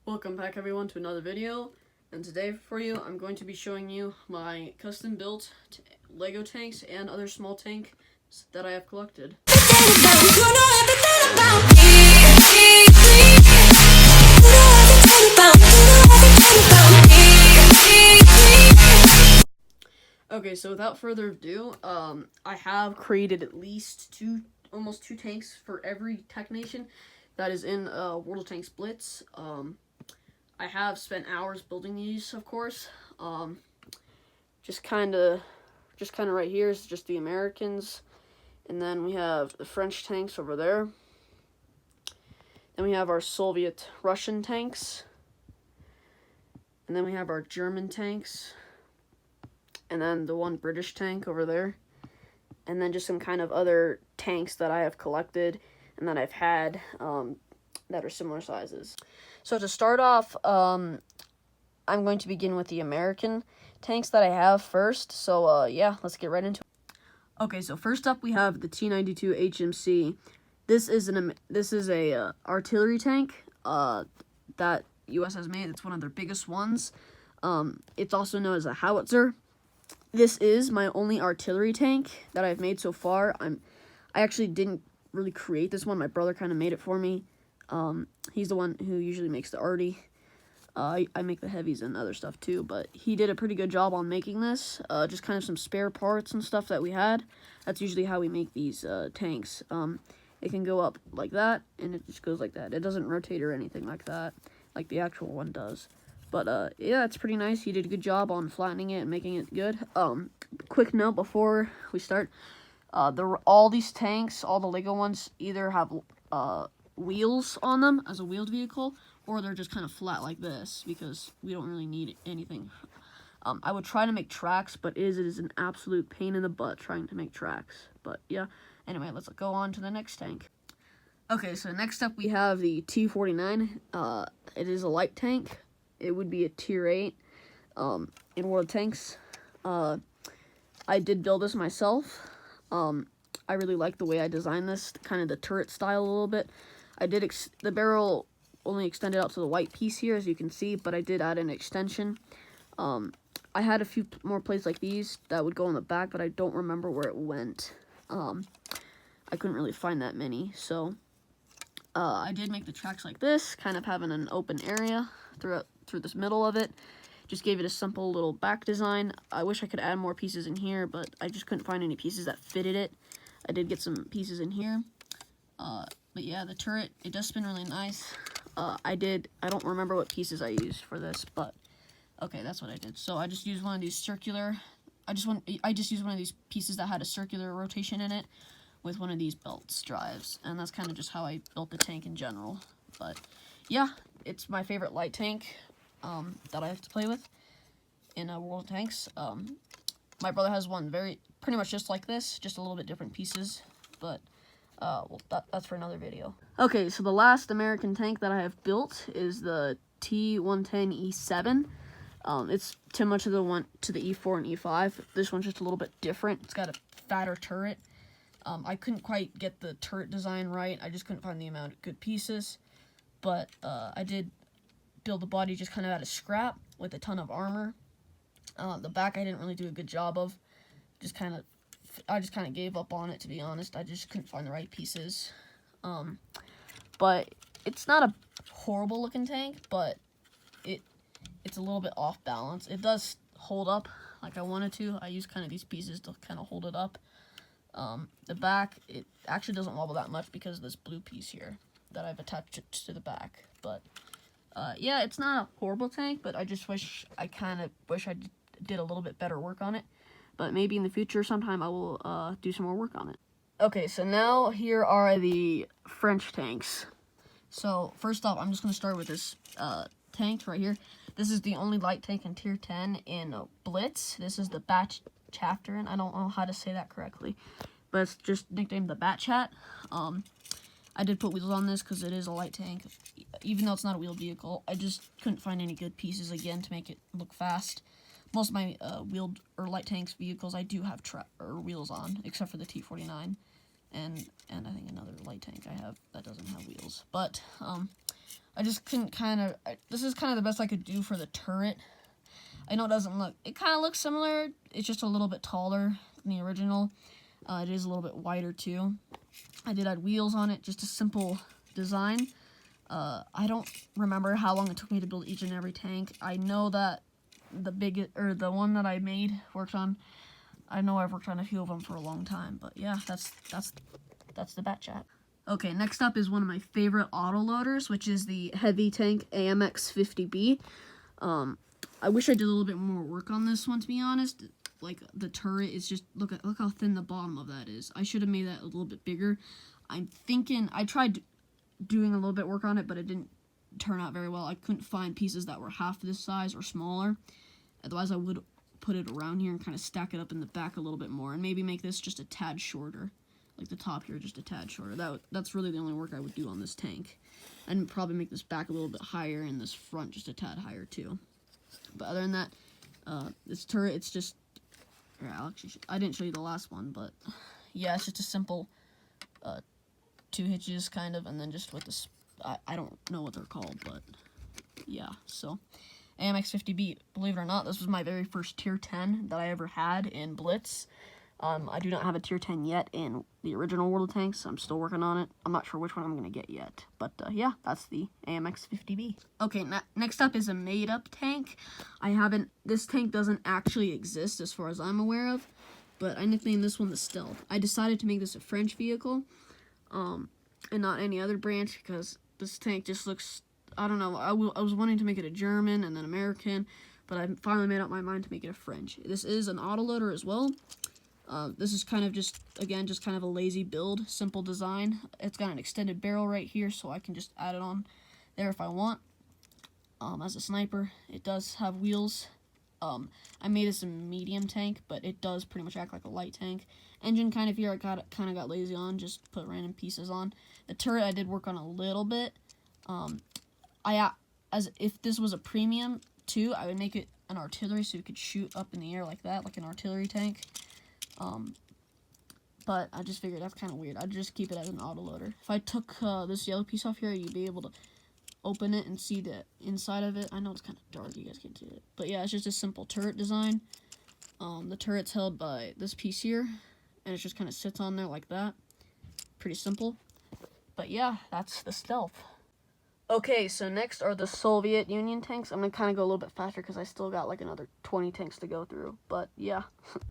Welcome back everyone to another video, and today for you I'm going to be showing you my custom built Lego tanks and other small tanks that I have collected. Okay, so without further ado, I have created at least almost two tanks for every Tech Nation that is in World of Tanks Blitz. I have spent hours building these, of course. Just kind of right here is just the Americans, and then we have the French tanks over there. Then we have our Soviet Russian tanks, and then we have our German tanks, and then the one British tank over there, and then just some kind of other tanks that I have collected and that I've had that are similar sizes. So to start off, I'm going to begin with the American tanks that I have first. So yeah, let's get right into it. Okay, so first up we have the T-92 HMC. This is a artillery tank that US has made. It's one of their biggest ones. It's also known as a howitzer. This is my only artillery tank that I've made so far. I actually didn't really create this one. My brother kind of made it for me. He's the one who usually makes the arty. I make the heavies and other stuff too, but he did a pretty good job on making this. Just kind of some spare parts and stuff that we had. That's usually how we make these tanks. It can go up like that, and it just goes like that. It doesn't rotate or anything like that, like the actual one does. But yeah, it's pretty nice. He did a good job on flattening it and making it good. Quick note before we start. All these tanks, all the Lego ones, either have wheels on them as a wheeled vehicle, or they're just kind of flat like this, because we don't really need anything. I would try to make tracks, but it is an absolute pain in the butt trying to make tracks. But yeah, anyway, let's go on to the next tank. Okay, so next up we have the T-49. It is a light tank. It would be a tier 8 in World of Tanks. I did build this myself. I really like the way I designed this, kind of the turret style a little bit. I did the barrel only extended out to the white piece here, as you can see, but I did add an extension. I had a few more plates like these that would go on the back, but I don't remember where it went. I couldn't really find that many, so I did make the tracks like this, kind of having an open area through this middle of it. Just gave it a simple little back design. I wish I could add more pieces in here, but I just couldn't find any pieces that fitted it. I did get some pieces in here. But yeah, the turret, it does spin really nice. I don't remember what pieces I used for this, but okay, that's what I did. So I just used one of these I just used one of these pieces that had a circular rotation in it with one of these belts drives, and that's kind of just how I built the tank in general. But yeah, it's my favorite light tank that I have to play with in World of Tanks. My brother has one pretty much just like this, just a little bit different pieces, but well, that's for another video. Okay, so the last American tank that I have built is the T-110E7. It's similar to the E4 and E5. This one's just a little bit different. It's got a fatter turret. I couldn't quite get the turret design right. I just couldn't find the amount of good pieces, but I did build the body just kind of out of scrap with a ton of armor. The back I didn't really do a good job of. I just kind of gave up on it, to be honest. I just couldn't find the right pieces. But it's not a horrible looking tank, but it's a little bit off balance. It does hold up like I wanted to. I use kind of these pieces to kind of hold it up. The back, it actually doesn't wobble that much because of this blue piece here that I've attached it to the back. But yeah, it's not a horrible tank, but I just wish I did a little bit better work on it. But maybe in the future sometime I will do some more work on it. Okay, so now here are the French tanks. So first off, I'm just going to start with this tank right here. This is the only light tank in tier 10 in Blitz. This is the Batchatterin. I don't know how to say that correctly, but it's just nicknamed the Batchat. I did put wheels on this because it is a light tank. Even though it's not a wheeled vehicle, I just couldn't find any good pieces again to make it look fast. Most of my wheeled or light tanks vehicles I do have wheels on, except for the T-49 and I think another light tank I have that doesn't have wheels. But I just couldn't this is kind of the best I could do for the turret. I know it doesn't look, it kind of looks similar. It's just a little bit taller than the original. It is a little bit wider too. I did add wheels on it, just a simple design. I don't remember how long it took me to build each and every tank. I know that the one that I made I know I've worked on a few of them for a long time, but yeah, that's the bat chat. Okay, next up is one of my favorite autoloaders, which is the heavy tank AMX 50B. I wish I did a little bit more work on this one, to be honest. Like, the turret is just, look how thin the bottom of that is. I should have made that a little bit bigger. I'm thinking, I tried doing a little bit work on it, but it didn't turn out very well. I couldn't find pieces that were half this size or smaller. Otherwise, I would put it around here and kind of stack it up in the back a little bit more, and maybe make this just a tad shorter. Like the top here, just a tad shorter. That's really the only work I would do on this tank. And probably make this back a little bit higher and this front just a tad higher too. But other than that, this turret, it's just, I didn't show you the last one, but yeah, it's just a simple 2 hitches kind of, and then just with this, I don't know what they're called, but yeah, so AMX 50B, believe it or not, this was my very first tier 10 that I ever had in Blitz. I do not have a tier 10 yet in the original World of Tanks. I'm still working on it. I'm not sure which one I'm going to get yet. But, yeah, that's the AMX 50B. Okay, next up is a made-up tank. This tank doesn't actually exist as far as I'm aware of, but I nicknamed this one the Stealth. I decided to make this a French vehicle, and not any other branch, because this tank just looks, I don't know, I was wanting to make it a German and then American, but I finally made up my mind to make it a French. This is an autoloader as well. This is kind of just kind of a lazy build, simple design. It's got an extended barrel right here, so I can just add it on there if I want. As a sniper, it does have wheels. I made this a medium tank, but it does pretty much act like a light tank. Engine kind of here, I kind of got lazy on, just put random pieces on. The turret I did work on a little bit. As if this was a premium too, I would make it an artillery so you could shoot up in the air like that, like an artillery tank. But I just figured that's kind of weird. I'd just keep it as an autoloader. If I took this yellow piece off here, you'd be able to open it and see the inside of it. I know it's kind of dark, you guys can't see it. But yeah, it's just a simple turret design. The turret's held by this piece here, and it just kind of sits on there like that. Pretty simple. But yeah, that's the Stealth. Okay, so next are the Soviet Union tanks. I'm going to kind of go a little bit faster because I still got like another 20 tanks to go through, but yeah.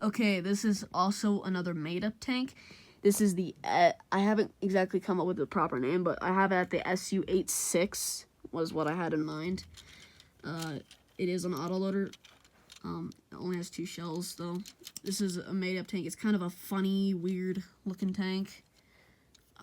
Okay, this is also another made-up tank. This is the, I haven't exactly come up with the proper name, but I have it at the Su-86 was what I had in mind. It is an autoloader. It only has 2 shells, though. This is a made-up tank. It's kind of a funny, weird-looking tank.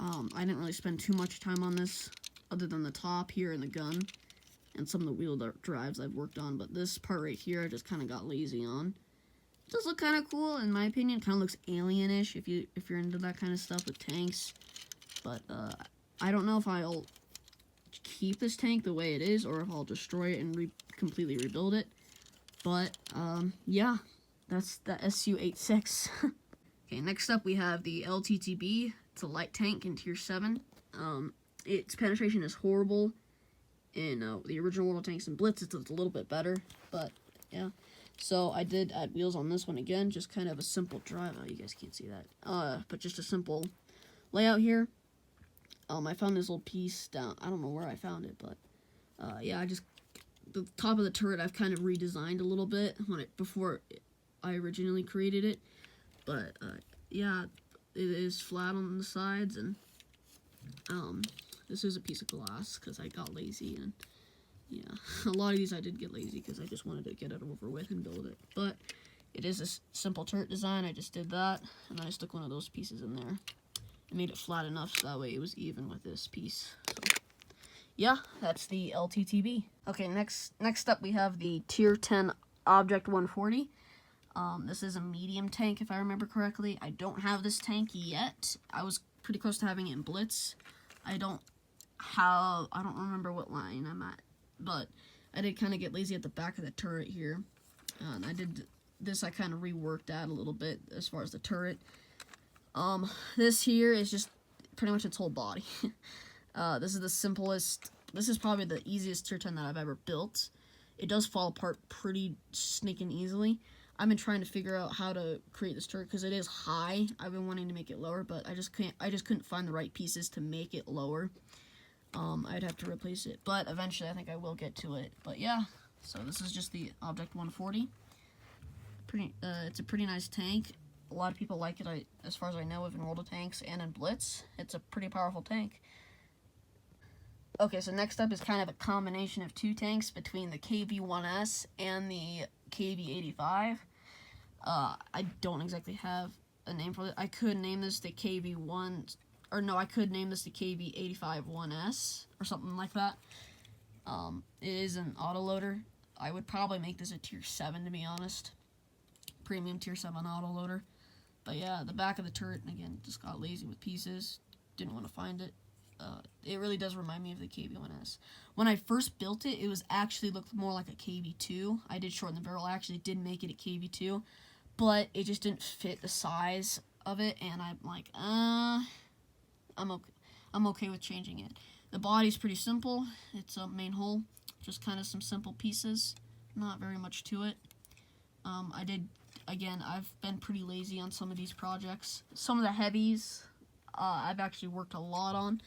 I didn't really spend too much time on this, other than the top here and the gun, and some of the wheel drives I've worked on, but this part right here I just kind of got lazy on. It does look kind of cool, in my opinion. Kind of looks alien-ish if you're into that kind of stuff with tanks, but I don't know if I'll keep this tank the way it is, or if I'll destroy it and completely rebuild it, but yeah, that's the Su-86. Okay, next up we have the LTTB. It's a light tank in tier 7. Its penetration is horrible. In the original World of Tanks and Blitz, it's a little bit better, but yeah. So I did add wheels on this one again, just kind of a simple drive. Oh, you guys can't see that. But just a simple layout here. I found this little piece down. I don't know where I found it, but yeah, the top of the turret I've kind of redesigned a little bit before I originally created it. But yeah, it is flat on the sides, and this is a piece of glass because I got lazy, and yeah, a lot of these I did get lazy because I just wanted to get it over with and build it. But it is a simple turret design. I just did that, and then I stuck one of those pieces in there. I made it flat enough so that way it was even with this piece. So yeah, that's the LTTB. Okay, next up we have the Tier 10 Object 140. This is a medium tank if I remember correctly. I don't have this tank yet. I was pretty close to having it in Blitz. I don't remember what line I'm at, but I did kind of get lazy at the back of the turret here. And I kind of reworked that a little bit as far as the turret. This here is just pretty much its whole body. This is the simplest This is probably the easiest tier 10 that I've ever built. It does fall apart pretty sneaking easily. I've been trying to figure out how to create this turret because it is high. I've been wanting to make it lower, but I just couldn't find the right pieces to make it lower. I'd have to replace it, but eventually I think I will get to it. But yeah, so this is just the Object 140. It's a pretty nice tank. A lot of people like it, as far as I know, in World of Tanks and in Blitz. It's a pretty powerful tank. Okay, so next up is kind of a combination of two tanks between the KV-1S and the KV-85. I don't exactly have a name for it. I could name this the KV-1, or no, I could name this the KV-85-1S, or something like that. It is an autoloader. I would probably make this a tier 7, to be honest. Premium tier 7 autoloader. But yeah, the back of the turret, again, just got lazy with pieces. Didn't want to find it. It really does remind me of the KV-1S. When I first built it, it was actually looked more like a KV-2. I did shorten the barrel. I actually did make it a KV-2, but it just didn't fit the size of it, and I'm like, I'm okay with changing it. The body's pretty simple. It's a main hull, just kind of some simple pieces, not very much to it. I've been pretty lazy on some of these projects. Some of the heavies, I've actually worked a lot on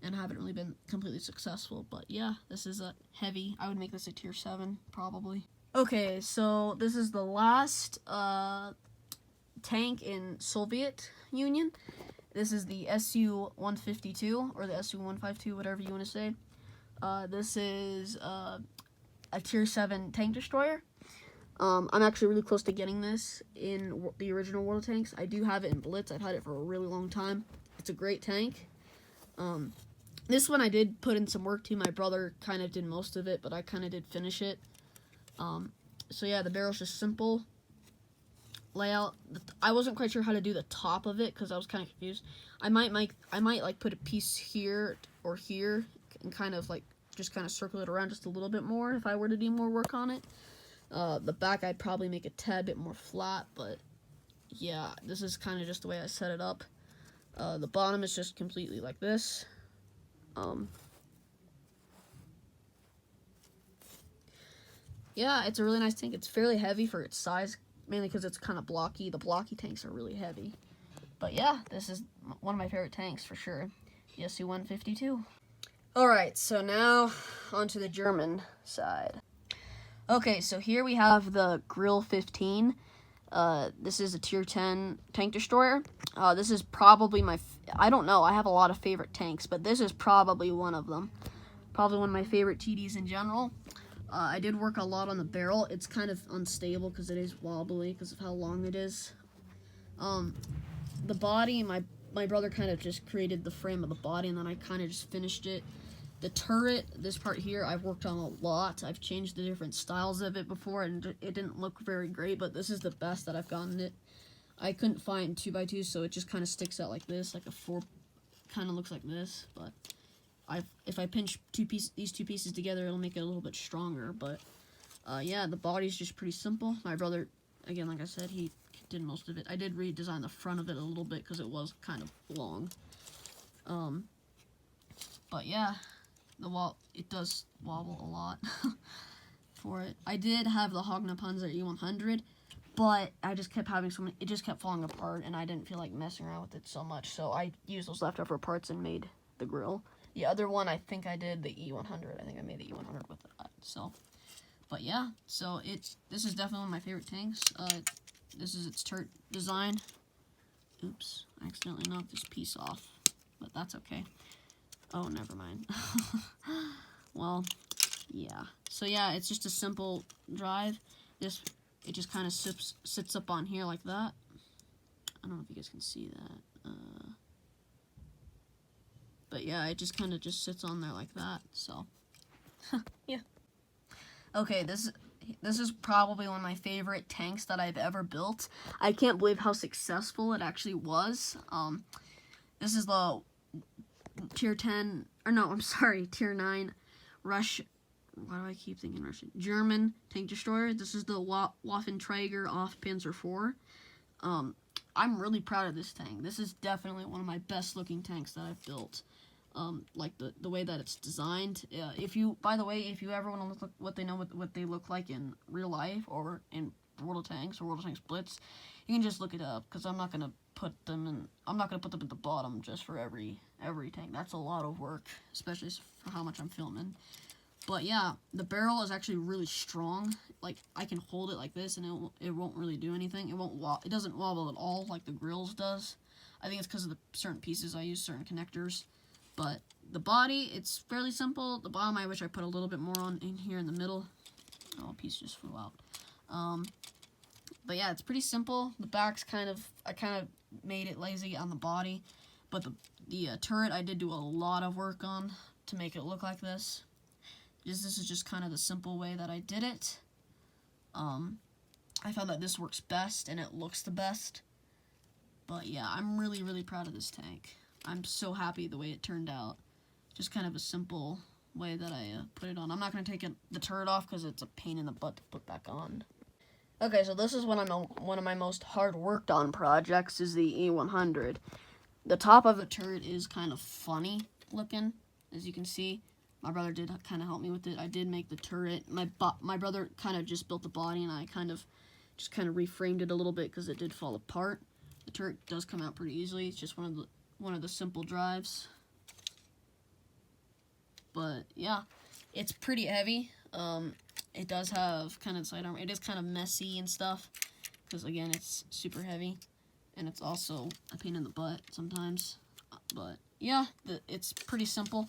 and haven't really been completely successful. But yeah, this is a heavy. I would make this a tier 7, probably. Okay, so this is the last tank in Soviet Union. This is the Su-152, or the Su-152, whatever you want to say. This is a tier 7 tank destroyer. I'm actually really close to getting this in the original World of Tanks. I do have it in Blitz. I've had it for a really long time. It's a great tank. This one I did put in some work to. My brother kind of did most of it, but I kind of did finish it. So yeah, the barrel's just simple. Layout. I wasn't quite sure how to do the top of it because I was kind of confused. I might like put a piece here or here and kind of like just kind of circle it around just a little bit more if I were to do more work on it. The back I'd probably make a tad bit more flat, but yeah, this is kind of just the way I set it up. The bottom is just completely like this. Yeah, it's a really nice tank. It's fairly heavy for its size, mainly because it's kind of blocky. The blocky tanks are really heavy. But yeah, this is one of my favorite tanks for sure. The Su-152. Alright, so now onto the German side. Okay, so here we have the Grill 15. This is a tier 10 tank destroyer. This is probably I don't know, I have a lot of favorite tanks, but this is probably one of them. Probably one of my favorite TDs in general. I did work a lot on the barrel. It's kind of unstable because it is wobbly because of how long it is. The body, my brother kind of just created the frame of the body, and then I kind of just finished it. The turret, this part here, I've worked on a lot. I've changed the different styles of it before, and it didn't look very great, but this is the best that I've gotten it. I couldn't find 2x2, so it just kind of sticks out like this, like a 4, kind of looks like this, but if I pinch these two pieces together, it'll make it a little bit stronger, but yeah, the body's just pretty simple. My brother, again, like I said, he did most of it. I did redesign the front of it a little bit because it was kind of long. But yeah, it does wobble a lot for it. I did have the Hogna Panzer E100, but I just kept having it just kept falling apart, and I didn't feel like messing around with it so much, so I used those leftover parts and made the grill. The other one, I think I did the E100. I think I made the E100 with that, so. But yeah, so this is definitely one of my favorite tanks. This is its turret design. Oops, I accidentally knocked this piece off, but that's okay. Oh, never mind. Well, yeah. So yeah, it's just a simple drive. It just kind of sits up on here like that. I don't know if you guys can see that. But yeah, it just kind of just sits on there like that. So, yeah. Okay, this is probably one of my favorite tanks that I've ever built. I can't believe how successful it actually was. This is the tier 10, or no, I'm sorry, tier 9 why do I keep thinking Russian? German tank destroyer. This is the Waffenträger off Panzer IV. I'm really proud of this tank. This is definitely one of my best looking tanks that I've built. like the way that it's designed. If you, by the way, if you ever want to look what they look like in real life or in World of Tanks or World of Tanks Blitz, you can just look it up, because I'm not gonna put them at the bottom just for every tank. That's a lot of work, especially for how much I'm filming. But yeah, the barrel is actually really strong. Like, I can hold it like this and it won't really do anything. It doesn't wobble at all like the grills does. I think it's because of the certain pieces I use, certain connectors. But the body, it's fairly simple. The bottom, I wish I put a little bit more on in here in the middle. Oh, a piece just flew out. But yeah, it's pretty simple. The back's I kind of made it lazy on the body. But the turret, I did do a lot of work on to make it look like this. This is just kind of the simple way that I did it. I found that this works best and it looks the best. But yeah, I'm really, really proud of this tank. I'm so happy the way it turned out. Just kind of a simple way that I put it on. I'm not going to take the turret off because it's a pain in the butt to put back on. Okay, so this is one of my most hard worked on projects, is the E100. The top of the turret is kind of funny looking, as you can see. My brother did kind of help me with it. I did make the turret. My brother kind of just built the body, and I just reframed it a little bit because it did fall apart. The turret does come out pretty easily. It's just one of the simple drives. But yeah, it's pretty heavy. It does have kind of side armor. It is kind of messy and stuff because, again, it's super heavy, and it's also a pain in the butt sometimes. But yeah, it's pretty simple.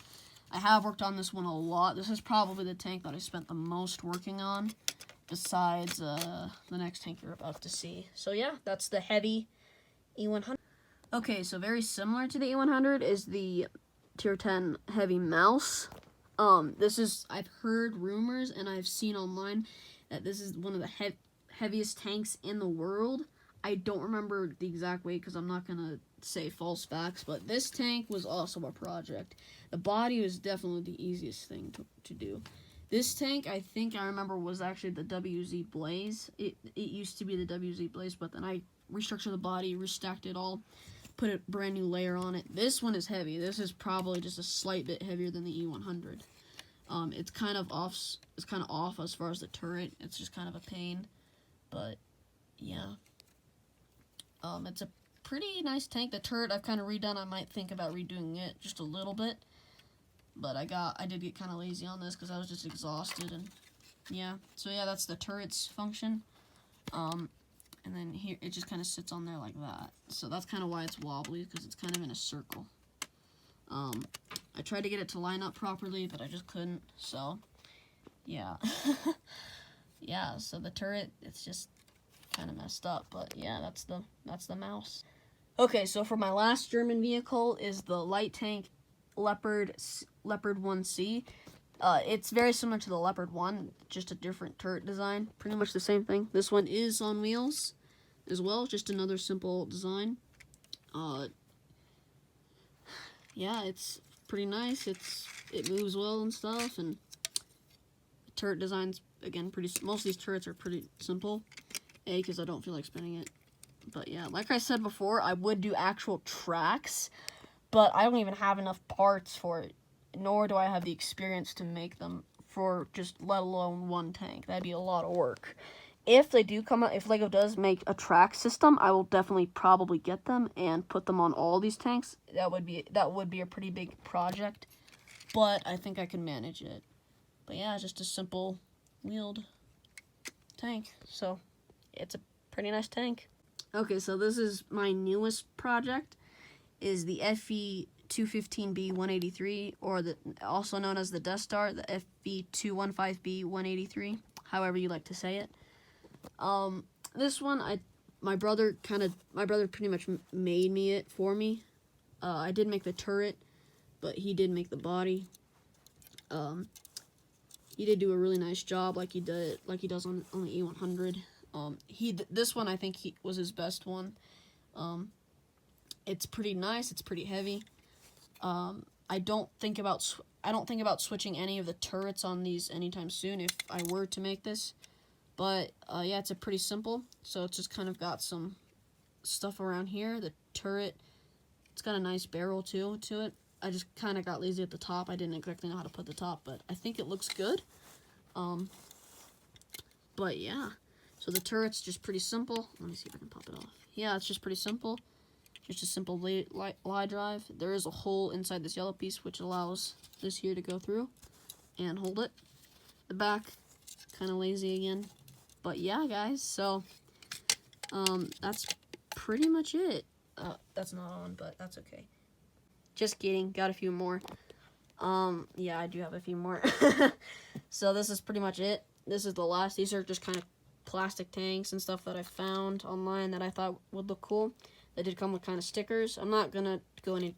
I have worked on this one a lot. This is probably the tank that I spent the most working on, besides the next tank you're about to see. So yeah, that's the heavy E100. Okay, so very similar to the E100 is the Tier 10 Heavy Mouse. I've heard rumors and I've seen online that this is one of the heaviest tanks in the world. I don't remember the exact weight because I'm not going to say false facts, but this tank was also a project. The body was definitely the easiest thing to do. This tank, I think I remember, was actually the WZ Blaze. It used to be the WZ Blaze, but then I restructured the body, restacked it all, put a brand new layer on it. This one is heavy. This is probably just a slight bit heavier than the E100. It's kind of off. It's kind of off as far as the turret. It's just kind of a pain, but yeah. It's a pretty nice tank. The turret I've kind of redone. I might think about redoing it just a little bit, but I did get kind of lazy on this because I was just exhausted, and yeah. So yeah, that's the turret's function. And then here it just kind of sits on there like that. So that's kind of why it's wobbly, because it's kind of in a circle. I tried to get it to line up properly, but I just couldn't. So yeah. Yeah, so the turret, it's just kind of messed up, but yeah, that's the mouse. Okay, so for my last German vehicle is the light tank Leopard 1C. It's very similar to the Leopard 1, just a different turret design. Pretty much the same thing. This one is on wheels as well, just another simple design. Yeah, it's pretty nice. It moves well and stuff, and the turret designs, again, most of these turrets are pretty simple. Because I don't feel like spinning it. But yeah, like I said before, I would do actual tracks, but I don't even have enough parts for it, nor do I have the experience to make them for just let alone one tank. That'd be a lot of work. If they do come out, if LEGO does make a track system, I will definitely probably get them and put them on all these tanks. That would be a pretty big project, but I think I can manage it. But yeah, just a simple wheeled tank. So it's a pretty nice tank. Okay, so this is my newest project, is the FV215B 183, or also known as the Death Star, the FV215B 183, however you like to say it. This one, my brother pretty much made it for me. I did make the turret, but he did make the body. He did do a really nice job, like he does on the E100. This one I think was his best one. It's pretty nice. It's pretty heavy. I don't think about switching any of the turrets on these anytime soon if I were to make this. But yeah, it's a pretty simple. So it's just kind of got some stuff around here. The turret, it's got a nice barrel too to it. I just kind of got lazy at the top. I didn't exactly know how to put the top, but I think it looks good. But yeah, so the turret's just pretty simple. Let me see if I can pop it off. Yeah, it's just pretty simple. Just a simple lie drive. There is a hole inside this yellow piece which allows this here to go through and hold it. The back, kind of lazy again. But yeah, guys, so that's pretty much it. That's not on, but that's okay. Just kidding, got a few more. Yeah, I do have a few more. So this is pretty much it. This is the last. These are just kind of plastic tanks and stuff that I found online that I thought would look cool. They did come with kind of stickers. I'm not gonna go into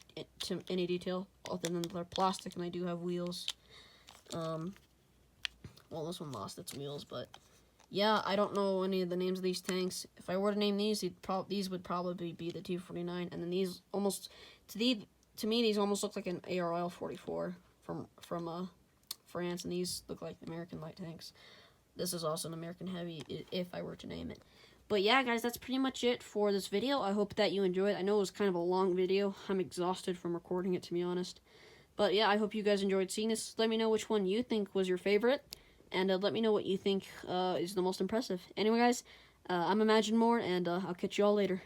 any detail other than they're plastic and they do have wheels. Well, this one lost its wheels, but yeah, I don't know any of the names of these tanks. If I were to name these, these would probably be the T-49, and then these almost to me these almost look like an ARL-44 from France, and these look like American light tanks. This is also an American heavy if I were to name it. But yeah, guys, that's pretty much it for this video. I hope that you enjoyed. I know it was kind of a long video. I'm exhausted from recording it, to be honest. But yeah, I hope you guys enjoyed seeing this. Let me know which one you think was your favorite, and let me know what you think is the most impressive. Anyway, guys, I'm Imagine More, and I'll catch you all later.